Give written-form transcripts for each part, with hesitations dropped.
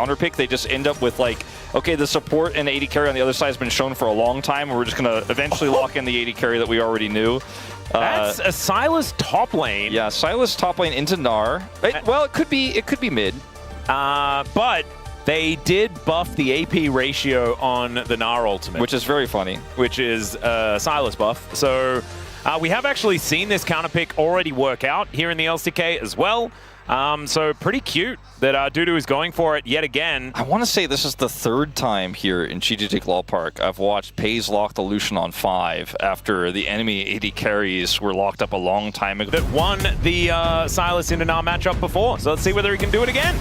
counter pick. They just end up with like, okay, the support and AD carry on the other side has been shown for a long time, and we're just going to eventually lock in the AD carry that we already knew. That's a Sylas top lane. Yeah, Sylas top lane into Gnar. Well, it could be mid. But they did buff the AP ratio on the Gnar ultimate. Which is very funny. Which is Sylas buff. So we have actually seen this counter pick already work out here in the LCK as well. So pretty cute that Dudu is going for it yet again. I want to say this is the third time here in GGG Law Park I've watched Pays lock the Lucian on 5 after the enemy AD carries were locked up a long time ago. That won the Sylas into Gnar matchup before. So let's see whether he can do it again.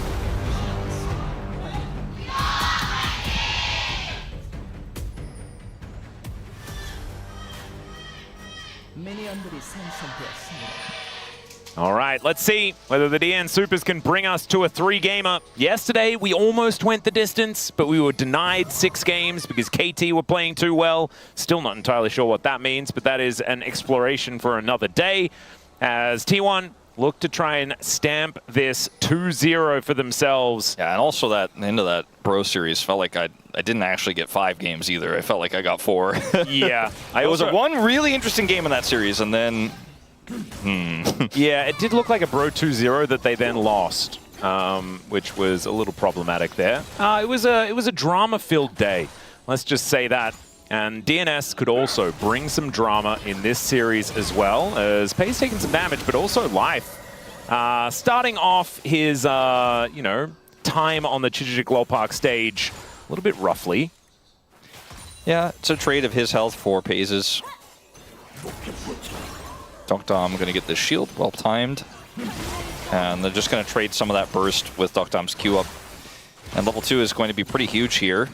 All right, let's see whether the DN Supers can bring us to a 3-gamer. Yesterday, we almost went the distance, but we were denied 6 games because KT were playing too well. Still not entirely sure what that means, but that is an exploration for another day. As T1 look to try and stamp this 2-0 for themselves. Yeah, and also that end of that Bro Series felt like I didn't actually get 5 games either. I felt like I got 4. Yeah. It was one really interesting game in that series, and then... Yeah, it did look like a Bro 2-0 that they then lost, which was a little problematic there. It was a drama-filled day, let's just say that. And DNS could also bring some drama in this series as well, as Pei's taking some damage, but also Life. Starting off his, you know, time on the GGG Law Park stage a little bit roughly. Yeah, it's a trade of his health for Paze's. Dokdom going to get the shield, well timed. And they're just going to trade some of that burst with Dokdom's Q up. And level 2 is going to be pretty huge here.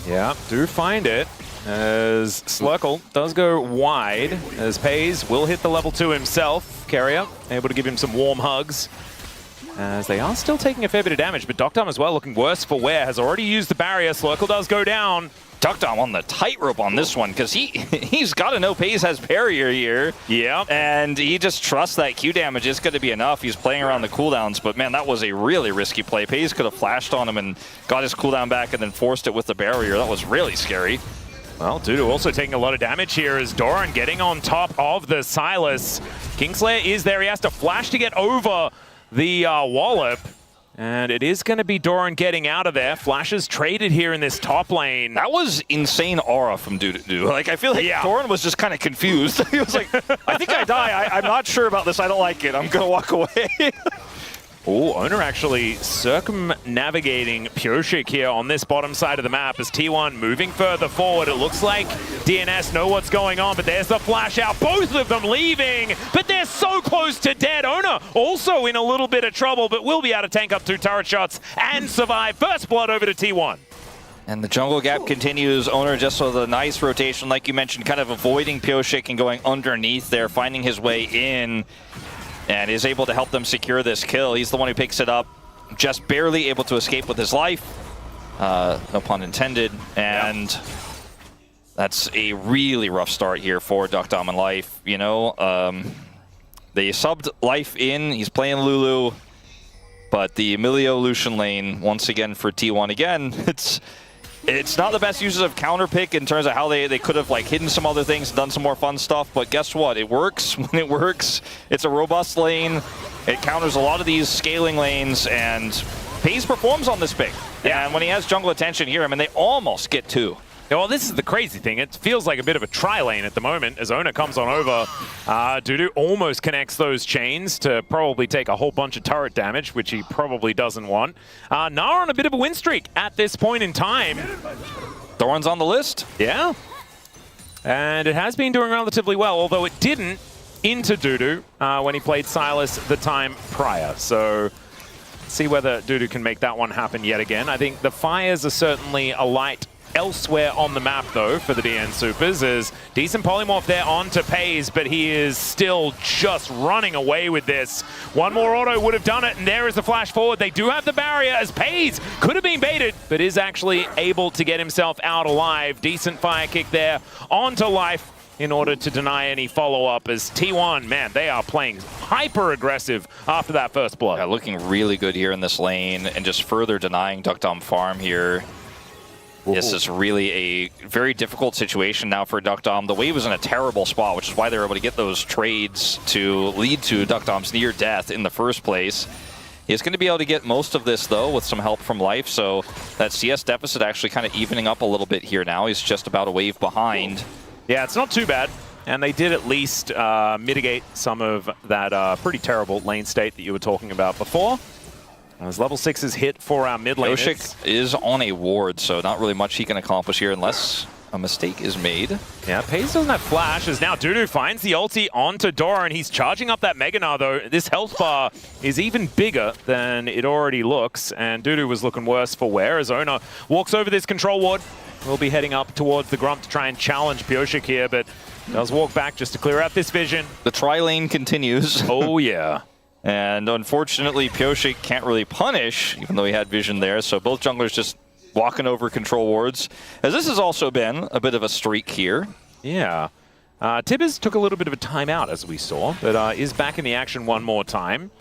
Yeah, do find it. As Slurkle does go wide, as Pays will hit the level 2 himself. Keria able to give him some warm hugs. As they are still taking a fair bit of damage, but Dokdom as well looking worse for wear. Has already used the barrier. Slurkle does go down. Dokdom on the tightrope on this one, because he's got to know Pays has barrier here. Yeah. And he just trusts that Q damage is going to be enough. He's playing around the cooldowns, but man, that was a really risky play. Pays could have flashed on him and got his cooldown back and then forced it with the barrier. That was really scary. Well, Dudu also taking a lot of damage here as Doran getting on top of the Sylas. Kingslayer is there. He has to flash to get over the wallop. And it is going to be Doran getting out of there. Flashes traded here in this top lane. That was insane aura from Dudu. Like, I feel like Doran was just kind of confused. He was like, I think I die. I'm not sure about this. I don't like it. I'm going to walk away. Oh, Oner actually circumnavigating Pyoshik here on this bottom side of the map as T1 moving further forward. It looks like DNS know what's going on, but there's the flash out. Both of them leaving, but they're so close to dead. Oner also in a little bit of trouble, but will be able to tank up 2 turret shots and survive. First blood over to T1. And the jungle gap continues. Oner just with a nice rotation, like you mentioned, kind of avoiding Pyoshik and going underneath there, finding his way in. And is able to help them secure this kill. He's the one who picks it up, just barely able to escape with his life. No pun intended. And that's a really rough start here for Dokdom and Life. You know, they subbed Life in. He's playing Lulu. But the Emilio Lucian lane, once again for T1 again, it's not the best uses of counter pick in terms of how they could have like hidden some other things, done some more fun stuff, but guess what? It works when it works. It's a robust lane. It counters a lot of these scaling lanes, and Pays performs on this pick. Yeah. And when he has jungle attention here, I mean, they almost get 2. Well, this is the crazy thing. It feels like a bit of a tri-lane at the moment as Oner comes on over. Dudu almost connects those chains to probably take a whole bunch of turret damage, which he probably doesn't want. Gnar on a bit of a win streak at this point in time. Doran's on the list. Yeah. And it has been doing relatively well, although it didn't into Dudu when he played Sylas the time prior. So see whether Dudu can make that one happen yet again. I think the fires are certainly a light elsewhere on the map, though, for the DN Supers. Is decent polymorph there onto Pays, but he is still just running away with this. One more auto would have done it, and there is the flash forward. They do have the barrier, as Pays could have been baited, but is actually able to get himself out alive. Decent fire kick there onto Life. in order to deny any follow-up, as T1, man, they are playing hyper-aggressive after that first blood. Yeah, looking really good here in this lane, and just further denying Duckdom farm here. Ooh. This is really a very difficult situation now for Duckdom. The wave was in a terrible spot, which is why they were able to get those trades to lead to Duckdom's near death in the first place. He's going to be able to get most of this, though, with some help from Life, so that CS deficit actually kind of evening up a little bit here now. He's just about a wave behind. Yeah, it's not too bad, and they did at least mitigate some of that pretty terrible lane state that you were talking about before. As level 6 is hit for our mid lane. Pioshik is on a ward, so not really much he can accomplish here unless a mistake is made. Yeah, Paze doesn't have flash, as now Dudu finds the ulti onto Dora, and he's charging up that Mega Gnar, though. This health bar is even bigger than it already looks, and Dudu was looking worse for wear, as Oner walks over this control ward. We'll be heading up towards the Grump to try and challenge Pioshik here, but does walk back just to clear out this vision. The tri-lane continues. Oh, yeah. And unfortunately, Pioshik can't really punish, even though he had vision there, so both junglers just walking over control wards, as this has also been a bit of a streak here. Yeah. Tibbers took a little bit of a timeout, as we saw, but is back in the action one more time.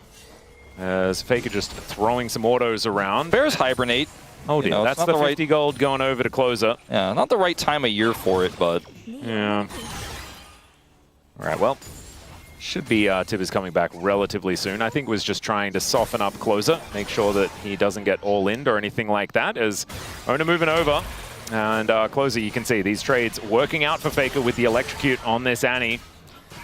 As Faker just throwing some autos around. Bears hibernate. Oh dear, that's the 50 gold going over to Closer. Yeah, not the right time of year for it, but... Yeah. All right, well, should be Tibbers coming back relatively soon. I think was just trying to soften up Closer, make sure that he doesn't get all-in or anything like that, as Oner moving over. And Closer, you can see these trades working out for Faker with the electrocute on this Annie.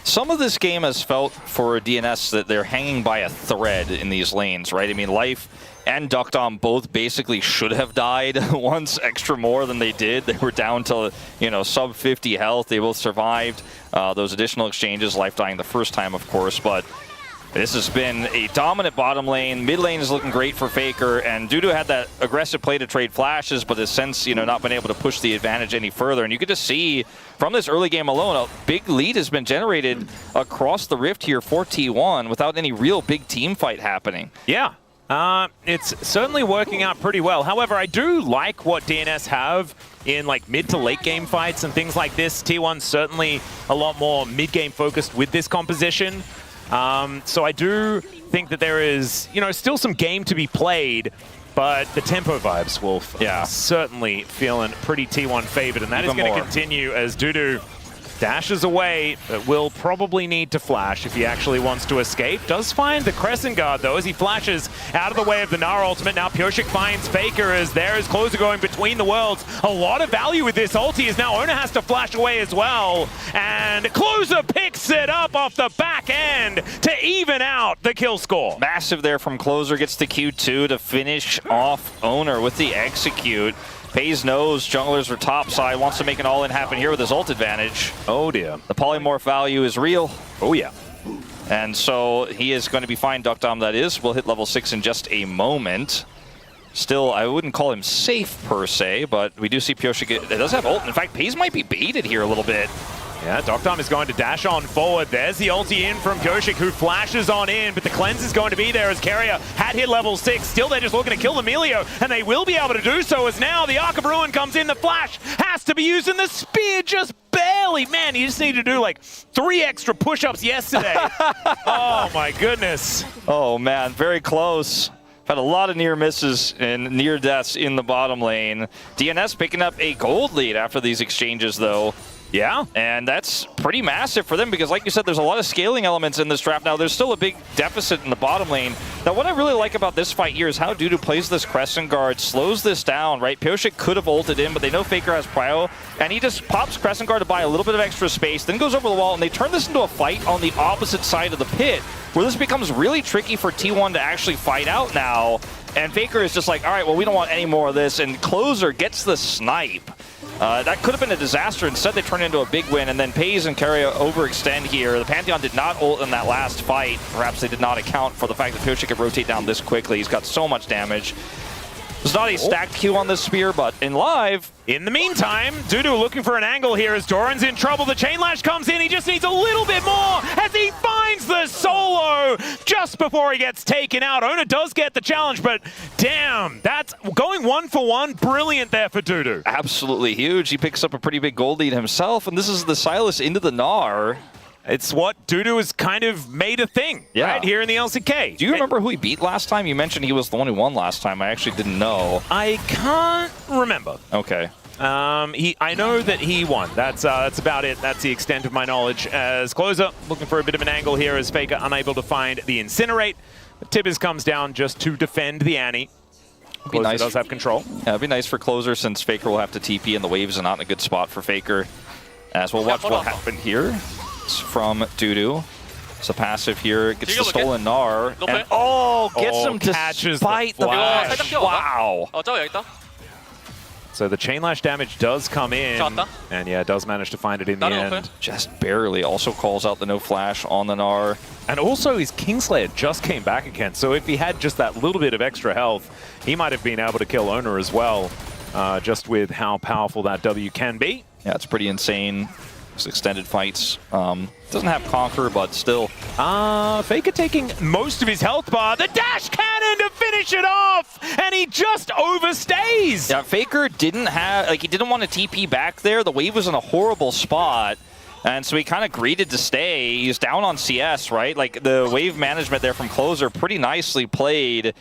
Some of this game has felt for DNS that they're hanging by a thread in these lanes, right? I mean, Life and Duckdom both basically should have died once extra more than they did. They were down to, you know, sub 50 health. They both survived those additional exchanges, Life dying the first time, of course, but this has been a dominant bottom lane. Mid lane is looking great for Faker, and Dudu had that aggressive play to trade flashes, but has since, you know, not been able to push the advantage any further. And you could just see from this early game alone, a big lead has been generated across the rift here for T1 without any real big team fight happening. Yeah. It's certainly working out pretty well. However, I do like what DNS have in like mid to late game fights and things like this. T1's certainly a lot more mid game focused with this composition. So I do think that there is, you know, still some game to be played, but the tempo vibes, Wolf, certainly feeling pretty T1 favored, and that is going to continue as Dudu dashes away, but will probably need to flash if he actually wants to escape. Does find the Crescent Guard, though, as he flashes out of the way of the Gnar ultimate. Now Pioshik finds Faker as there is Closer going between the worlds. A lot of value with this ulti, as now Oner has to flash away as well. And Closer picks it up off the back end to even out the kill score. Massive there from Closer, gets the Q2 to finish off Oner with the execute. Paze knows junglers are topside, wants to make an all-in happen here with his ult advantage. Oh dear. The polymorph value is real. Oh yeah. And so he is going to be fine, Duckdom that is. We'll hit level 6 in just a moment. Still, I wouldn't call him safe per se, but we do see Pioshik, it does have ult. In fact, Paze might be baited here a little bit. Yeah, Duckdom is going to dash on forward. There's the ulti in from Pioshik, who flashes on in, but the cleanse is going to be there as Keria had hit level 6. Still, they're just looking to kill Emilio, and they will be able to do so as now the Arc of Ruin comes in. The flash has to be used, and the spear just barely. Man, you just need to do like 3 extra push-ups yesterday. Oh, my goodness. Oh, man, very close. Had a lot of near misses and near deaths in the bottom lane. DNS picking up a gold lead after these exchanges, though. Yeah. And that's pretty massive for them because, like you said, there's a lot of scaling elements in this draft. Now, there's still a big deficit in the bottom lane. Now, what I really like about this fight here is how Dudu plays this Crescent Guard, slows this down, right? Pioshik could have ulted in, but they know Faker has prio, and he just pops Crescent Guard to buy a little bit of extra space, then goes over the wall, and they turn this into a fight on the opposite side of the pit, where this becomes really tricky for T1 to actually fight out now. And Faker is just like, all right, well, we don't want any more of this, and Closer gets the snipe. That could have been a disaster. Instead, they turn it into a big win, and then Paze and Keria overextend here. The Pantheon did not ult in that last fight. Perhaps they did not account for the fact that Pioshik could rotate down this quickly. He's got so much damage. There's not a stacked Q on this spear, but in live... In the meantime, Dudu looking for an angle here as Doran's in trouble. The chain lash comes in. He just needs a little bit more as he finds finds the solo just before he gets taken out. Oner does get the challenge, but damn, that's going 1-for-1. Brilliant there for Dudu. Absolutely huge. He picks up a pretty big gold lead himself, and this is the Sylas into the Gnar. It's what Dudu has kind of made a thing right here in the LCK. Do you remember who he beat last time? You mentioned he was the one who won last time. I actually didn't know. I can't remember. Okay. I know that he won. That's about it. That's the extent of my knowledge. As Closer looking for a bit of an angle here as Faker unable to find the Incinerate. Tibbers comes down just to defend the Annie. Closer does have control. Yeah, it'd be nice for Closer since Faker will have to TP and the waves are not in a good spot for Faker. As we'll watch what happened here. It's from Dudu. It's a passive here. Gets the stolen Gnar. And gets him despite the flash. Wow. So the chain lash damage does come in. And yeah, does manage to find it in the end. Just barely. Also calls out the no flash on the Gnar. And also his Kingslayer just came back again. So if he had just that little bit of extra health, he might have been able to kill Oner as well. Just with how powerful that W can be. Yeah, it's pretty insane. Extended fights. Doesn't have Conquer, but still. Faker taking most of his health bar. The dash cannon to finish it off! And he just overstays! Yeah, Faker didn't have, he didn't want to TP back there. The wave was in a horrible spot. And so he kind of greeted to stay. He's down on CS, right? Like, the wave management there from Closer, pretty nicely played.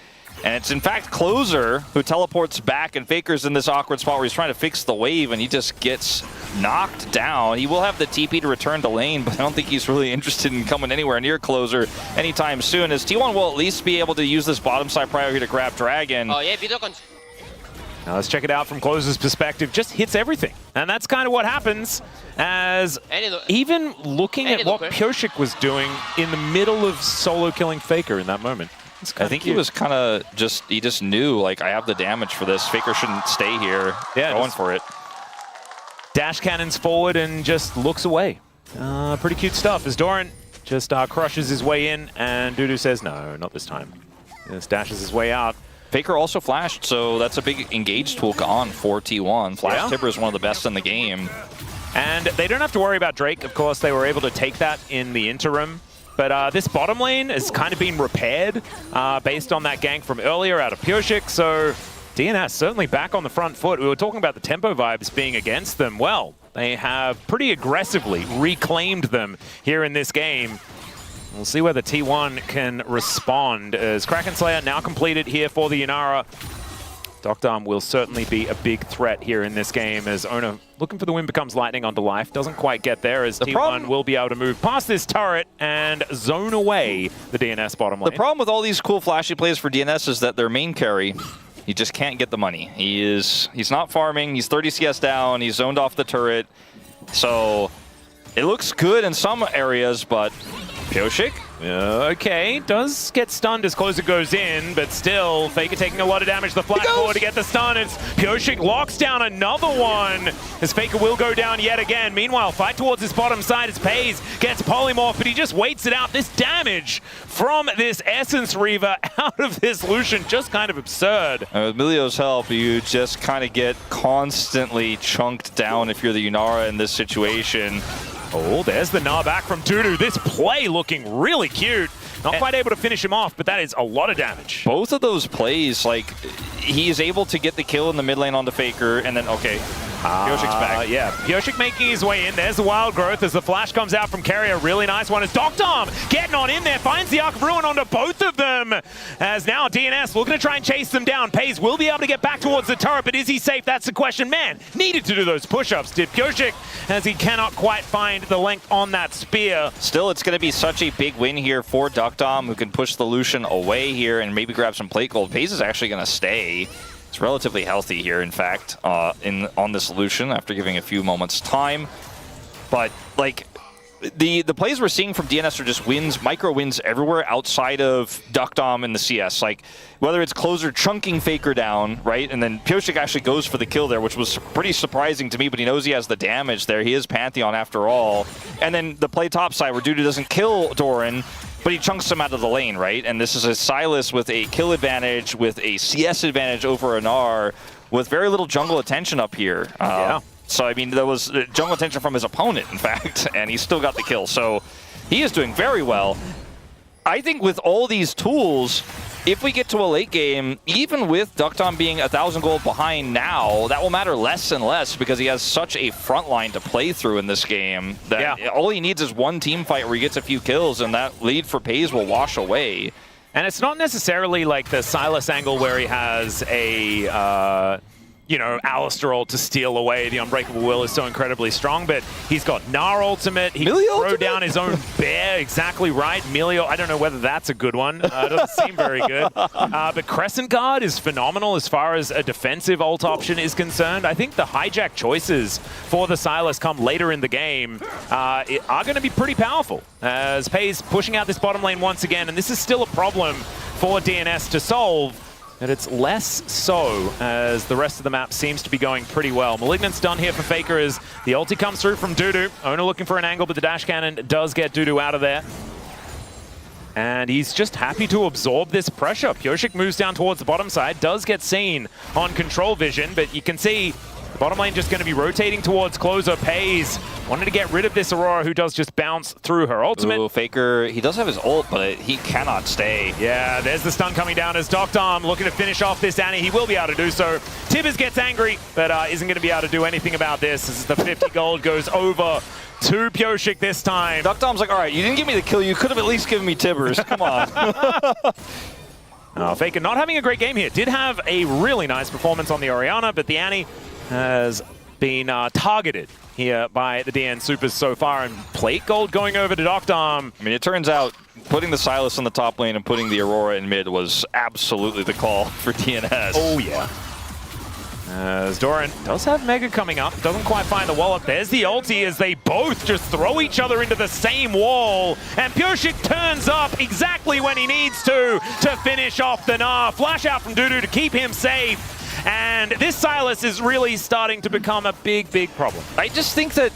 And it's, in fact, Closer who teleports back, and Faker's in this awkward spot where he's trying to fix the wave, and he just gets knocked down. He will have the TP to return to lane, but I don't think he's really interested in coming anywhere near Closer anytime soon, as T1 will at least be able to use this bottom side prio here to grab Dragon. Now let's check it out from Closer's perspective. Just hits everything. And that's kind of what happens, as even looking at what Pyosik was doing in the middle of solo killing Faker in that moment. I think he was kind of he just knew, like, I have the damage for this. Faker shouldn't stay here. Yeah, going for it. Dash cannons forward and just looks away. Pretty cute stuff as Doran just crushes his way in, and Dudu says, no, not this time. Just dashes his way out. Faker also flashed, so that's a big engage tool gone for T1. Flash Tipper is one of the best in the game. And they don't have to worry about Drake. Of course, they were able to take that in the interim. But this bottom lane has kind of been repaired based on that gank from earlier out of Pyosik. So DNS certainly back on the front foot. We were talking about the tempo vibes being against them. Well, they have pretty aggressively reclaimed them here in this game. We'll see whether T1 can respond as Kraken Slayer now completed here for the Inara. Doctarm will certainly be a big threat here in this game as Oner looking for the win becomes lightning onto life. Doesn't quite get there as T1 will be able to move past this turret and zone away the DNS bottom lane. The problem with all these cool flashy plays for DNS is that their main carry, he just can't get the money. He's not farming, he's 30 CS down, he's zoned off the turret. So it looks good in some areas, but Pyosik? Okay, does get stunned as Closer goes in, but still, Faker taking a lot of damage. The flash forward to get the stun. It's Pyosik locks down another one as Faker will go down yet again. Meanwhile, fight towards his bottom side as Pays gets polymorph, but he just waits it out. This damage from this Essence Reaver out of this Lucian, just kind of absurd. And with Milio's help, you just kind of get constantly chunked down if you're the Unara in this situation. Oh, there's the Gnar back from Dudu. This play looking really cute. Not quite able to finish him off, but that is a lot of damage. Both of those plays, like, he's able to get the kill in the mid lane onto Faker, and then, okay, Pyosik's back. Yeah, Pyosik making his way in. There's the wild growth as the flash comes out from Keria. Really nice one as Doctarm getting on in there. Finds the Arc of Ruin onto both of them. As now DNS looking to try and chase them down. Pays will be able to get back towards the turret, but is he safe? That's the question. Man, needed to do those push-ups, did Pyosik, as he cannot quite find the length on that spear. Still, it's going to be such a big win here for Doctarm, who can push the Lucian away here and maybe grab some plate gold. Pays is actually going to stay. It's relatively healthy here, in fact, on this Lucian after giving a few moments time. But, like, the plays we're seeing from DNS are just wins, micro wins everywhere outside of Doctarm in the CS. Like, whether it's Closer chunking Faker down, right? And then Pyosik actually goes for the kill there, which was pretty surprising to me, but he knows he has the damage there. He is Pantheon after all. And then the play topside where Dudu doesn't kill Doran, but he chunks him out of the lane, right? And this is a Sylas with a kill advantage, with a CS advantage over an Gnar, with very little jungle attention up here. So, I mean, there was jungle attention from his opponent, in fact, and he still got the kill. So He is doing very well. I think with all these tools, if we get to a late game, even with Duckdom being 1,000 gold behind now, that will matter less and less because he has such a front line to play through in this game that all he needs is one team fight where he gets a few kills and that lead for FaZe will wash away. And it's not necessarily like the Sylas angle where he has a, you know, Alistar ult to steal away. The Unbreakable Will is so incredibly strong, but he's got Gnar ultimate. He can throw down his own bear. Exactly right. Melio, I don't know whether that's a good one. It doesn't seem very good. But Crescent Guard is phenomenal as far as a defensive ult option is concerned. I think the hijack choices for the Sylas come later in the game are going to be pretty powerful. As FaZe pushing out this bottom lane once again, and this is still a problem for DNS to solve. But it's less so as the rest of the map seems to be going pretty well. Malignant's done here for Faker as the ulti comes through from Dudu. Oner looking for an angle, but the dash cannon does get Dudu out of there. And he's just happy to absorb this pressure. Pyosik moves down towards the bottom side, does get seen on control vision, but you can see the bottom lane just going to be rotating towards closer. FaZe wanted to get rid of this Aurora who does just bounce through her ultimate. Ooh, Faker, he does have his ult, but he cannot stay. Yeah, there's the stun coming down as Duckdom looking to finish off this Annie. He will be able to do so. Tibbers gets angry, but isn't going to be able to do anything about this as the 50 gold goes over to Pyosik this time. Duckdom's like, all right, you didn't give me the kill. You could have at least given me Tibbers. Come on. Faker not having a great game here. Did have a really nice performance on the Orianna, but the Annie has been targeted here by the DN Supers so far, and plate gold going over to Duckdom. I mean, it turns out putting the Sylas in the top lane and putting the Aurora in mid was absolutely the call for DNS. Oh, yeah. As Doran does have Mega coming up, doesn't quite find the wall up. There's the ulti as they both just throw each other into the same wall. And Pyosik turns up exactly when he needs to finish off the Gnar. Flash out from Dudu to keep him safe. And this Sylas is really starting to become a big, big problem. I just think that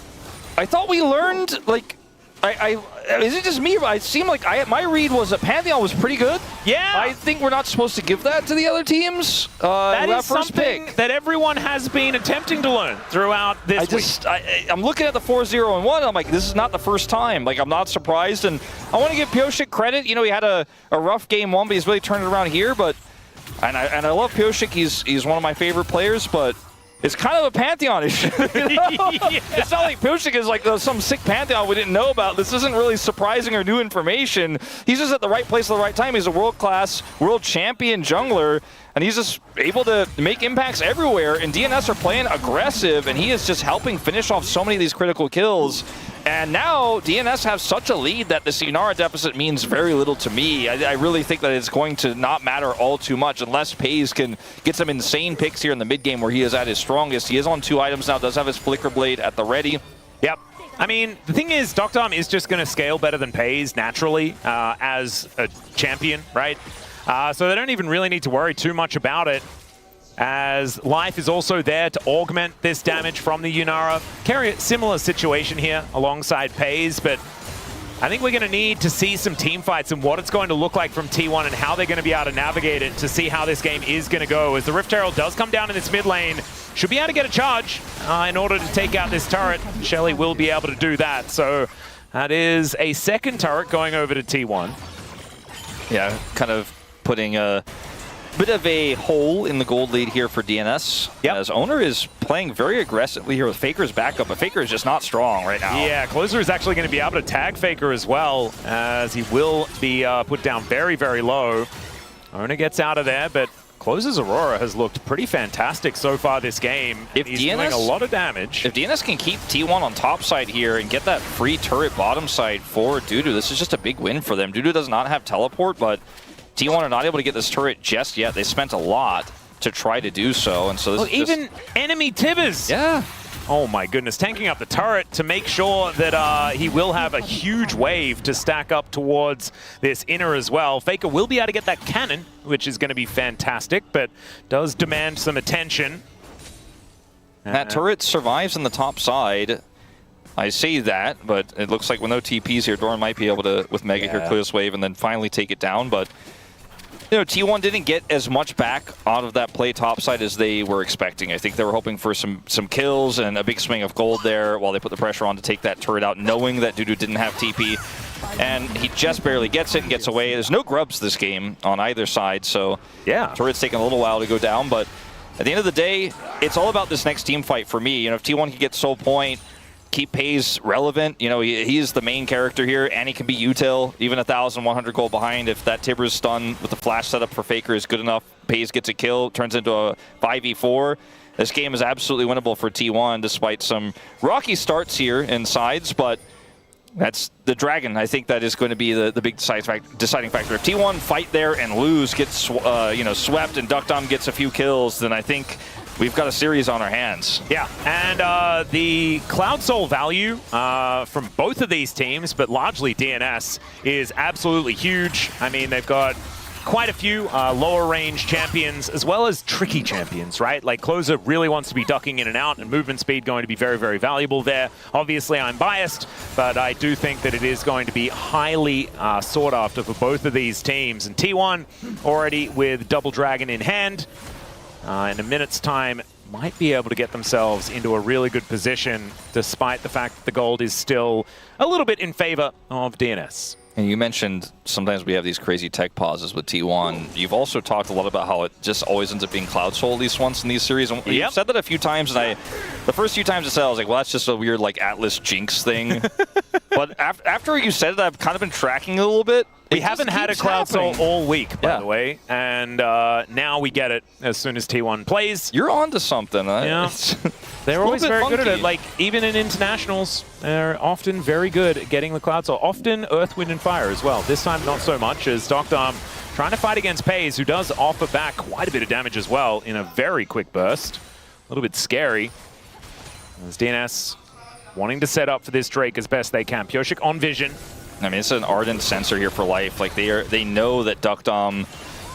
I thought we learned, like, is it just me? It seemed like my read was that Pantheon was pretty good. Yeah. I think we're not supposed to give that to the other teams. That is first something pick. that everyone has been attempting to learn throughout this week. I'm looking at the 4-0 and 1. I'm like, this is not the first time. Like, I'm not surprised. And I want to give Pyosik credit. You know, he had a rough game one, but he's really turned it around here. But and I love Pyosik. He's one of my favorite players, but it's kind of a Pantheon issue. You know? Yeah. It's not like Pyosik is like some sick Pantheon we didn't know about. This isn't really surprising or new information. He's just at the right place at the right time. He's a world-class, world champion jungler, and he's just able to make impacts everywhere. And DNS are playing aggressive, and he is just helping finish off so many of these critical kills. And now DNS have such a lead that the Inara deficit means very little to me. I really think that it's going to not matter all too much unless FaZe can get some insane picks here in the mid game where he is at his strongest. He is on 2 items now, does have his Flicker Blade at the ready. Yep. I mean, the thing is, Duckdom is just going to scale better than FaZe naturally as a champion, right? So they don't even really need to worry too much about it, as Life is also there to augment this damage from the Inara. Keria, similar situation here alongside FaZe, but I think we're going to need to see some team fights and what it's going to look like from T1 and how they're going to be able to navigate it to see how this game is going to go. As the Rift Herald does come down in this mid lane, should be able to get a charge in order to take out this turret. Shelly will be able to do that. So that is a second turret going over to T1. Yeah, kind of putting a bit of a hole in the gold lead here for DNS. Yep. As Oner is playing very aggressively here with Faker's backup, but Faker is just not strong right now. Yeah, Closer is actually going to be able to tag Faker as well, as he will be put down very, very low. Oner gets out of there, but Closer's Aurora has looked pretty fantastic so far this game. He's doing a lot of damage. If DNS can keep T1 on top side here and get that free turret bottom side for Dudu, this is just a big win for them. Dudu does not have teleport, but T1 are not able to get this turret just yet. They spent a lot to try to do so, and so this is even enemy Tibbers. Yeah. Oh my goodness, tanking up the turret to make sure that he will have a huge wave to stack up towards this inner as well. Faker will be able to get that cannon, which is going to be fantastic, but does demand some attention. That turret survives in the top side. I say that, but it looks like with no TPs here, Doran might be able to, with Mega here, clear this wave and then finally take it down. But you know, T1 didn't get as much back out of that play topside as they were expecting. I think they were hoping for some kills and a big swing of gold there while they put the pressure on to take that turret out, knowing that Dudu didn't have TP. and he just barely gets it and gets away. There's no grubs this game on either side, so yeah, turret's taking a little while to go down, but at the end of the day, it's all about this next team fight for me. You know, if T1 can get Soul Point, keep Pays relevant, you know, he's the main character here, and he can be util, even 1,100 gold behind. If that Tibbers stun with the flash setup for Faker is good enough, Pays gets a kill, turns into a 5v4. This game is absolutely winnable for T1, despite some rocky starts here in sides, but that's the Dragon. I think that is going to be the big deciding factor. If T1 fight there and lose, gets you know, swept, and Duckdom gets a few kills, then I think we've got a series on our hands. Yeah, and the Cloud Soul value from both of these teams, but largely DNS, is absolutely huge. I mean, they've got quite a few lower range champions, as well as tricky champions, right? Like, Closer really wants to be ducking in and out, and movement speed going to be very, very valuable there. Obviously, I'm biased, but I do think that it is going to be highly sought after for both of these teams. And T1 already with Double Dragon in hand, in a minute's time, might be able to get themselves into a really good position, despite the fact that the gold is still a little bit in favor of DNS. And you mentioned sometimes we have these crazy tech pauses with T1. You've also talked a lot about how it just always ends up being Cloud Soul at least once in these series. And you've said that a few times, and the first few times I said, I was like, well, that's just a weird like Atlas Jinx thing. But after you said it, I've kind of been tracking it a little bit. We haven't had a Cloud Soul all week, by the way, and now we get it as soon as T1 plays. You're on to something. Yeah. They're always very good at it. Like, even in internationals, they're often very good at getting the Cloud Soul. Often Earth, Wind, and Fire as well. This time, not so much, as Duckdom trying to fight against Pays, who does offer back quite a bit of damage as well in a very quick burst. A little bit scary. As DNS wanting to set up for this Drake as best they can. Pyosik on vision. I mean, it's an ardent sensor here for life. Like, they know that Duckdom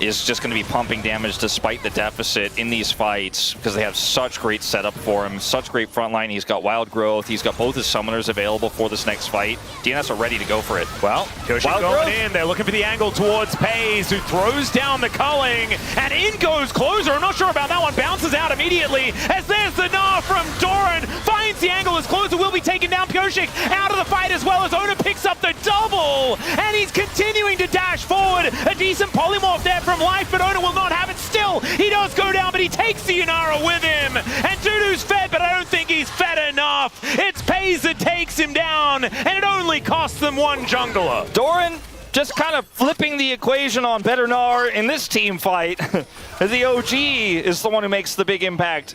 is just going to be pumping damage despite the deficit in these fights, because they have such great setup for him, such great frontline. He's got Wild Growth. He's got both his summoners available for this next fight. DNS are ready to go for it. Well, Pyosik going in. They're looking for the angle towards Pays, who throws down the culling, and in goes Closer. I'm not sure about that one. Bounces out immediately, as there's the gnaw from Doran. Finds the angle as Closer will be taking down Pyosik out of the fight, as well as Oner picks up the double, and he's continuing to dash forward. A decent polymorph there from Life, but Oner will not have it. Still, he does go down, but he takes the Yunara with him. And Dudu's fed, but I don't think he's fed enough. It's Pays that takes him down, and it only costs them one jungler. Doran just kind of flipping the equation on Bednar in this team fight. The OG is the one who makes the big impact.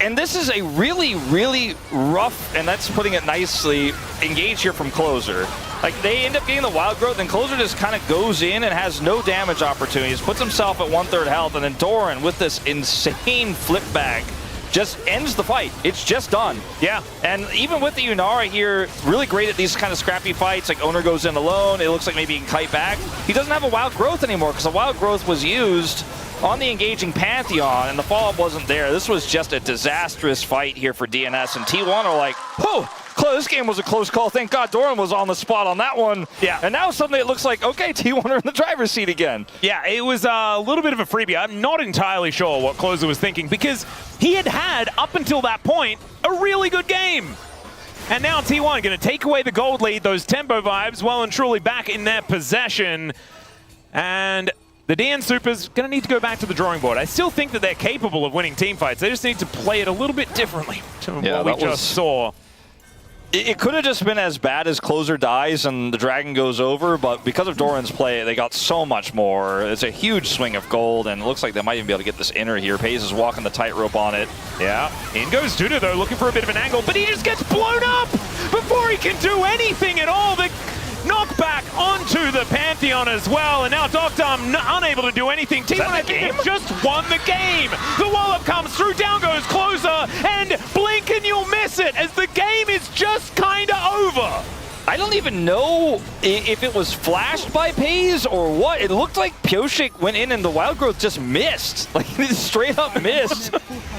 And this is a really, really rough, and that's putting it nicely, engage here from Closer. Like, they end up getting the Wild Growth, and Closer just kind of goes in and has no damage opportunities, puts himself at 1/3 health, and then Doran, with this insane flip back, just ends the fight. It's just done. Yeah. And even with the Yunara here, really great at these kind of scrappy fights. Like, Oner goes in alone. It looks like maybe he can kite back. He doesn't have a Wild Growth anymore, because the Wild Growth was used on the engaging Pantheon, and the follow-up wasn't there. This was just a disastrous fight here for DNS, and T1 are like, whoa, this game was a close call. Thank God Doran was on the spot on that one. Yeah. And now suddenly it looks like, okay, T1 are in the driver's seat again. Yeah, it was a little bit of a freebie. I'm not entirely sure what Closer was thinking, because he had, up until that point, a really good game. And now T1 going to take away the gold lead, those tempo vibes, well and truly back in their possession. And the DN Supers going to need to go back to the drawing board. I still think that they're capable of winning team fights. They just need to play it a little bit differently to what we just saw. It could have just been as bad as Closer dies and the Dragon goes over, but because of Doran's play, they got so much more. It's a huge swing of gold, and it looks like they might even be able to get this inner here. Pays is walking the tightrope on it. Yeah, in goes Dudu, though, looking for a bit of an angle, but he just gets blown up before he can do anything at all. The knockback onto the Pantheon as well, and now Duckdom unable to do anything. T1, I think, have just won the game. The wallop comes through, down goes Closer, and blink and you'll miss it, as the game is just kind of over. I don't even know if it was flashed by Pays or what. It looked like Pyosik went in and the Wild Growth just missed. Like, he just straight up missed.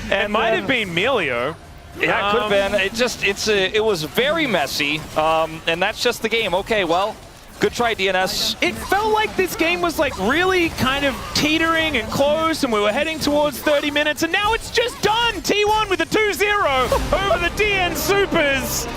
And it might have been Melio. Yeah, it could have been. It was very messy, and that's just the game. Okay, well, good try, DNS. It felt like this game was like really kind of teetering and close, and we were heading towards 30 minutes, and now it's just done. T1 with a 2-0 over the DN Supers.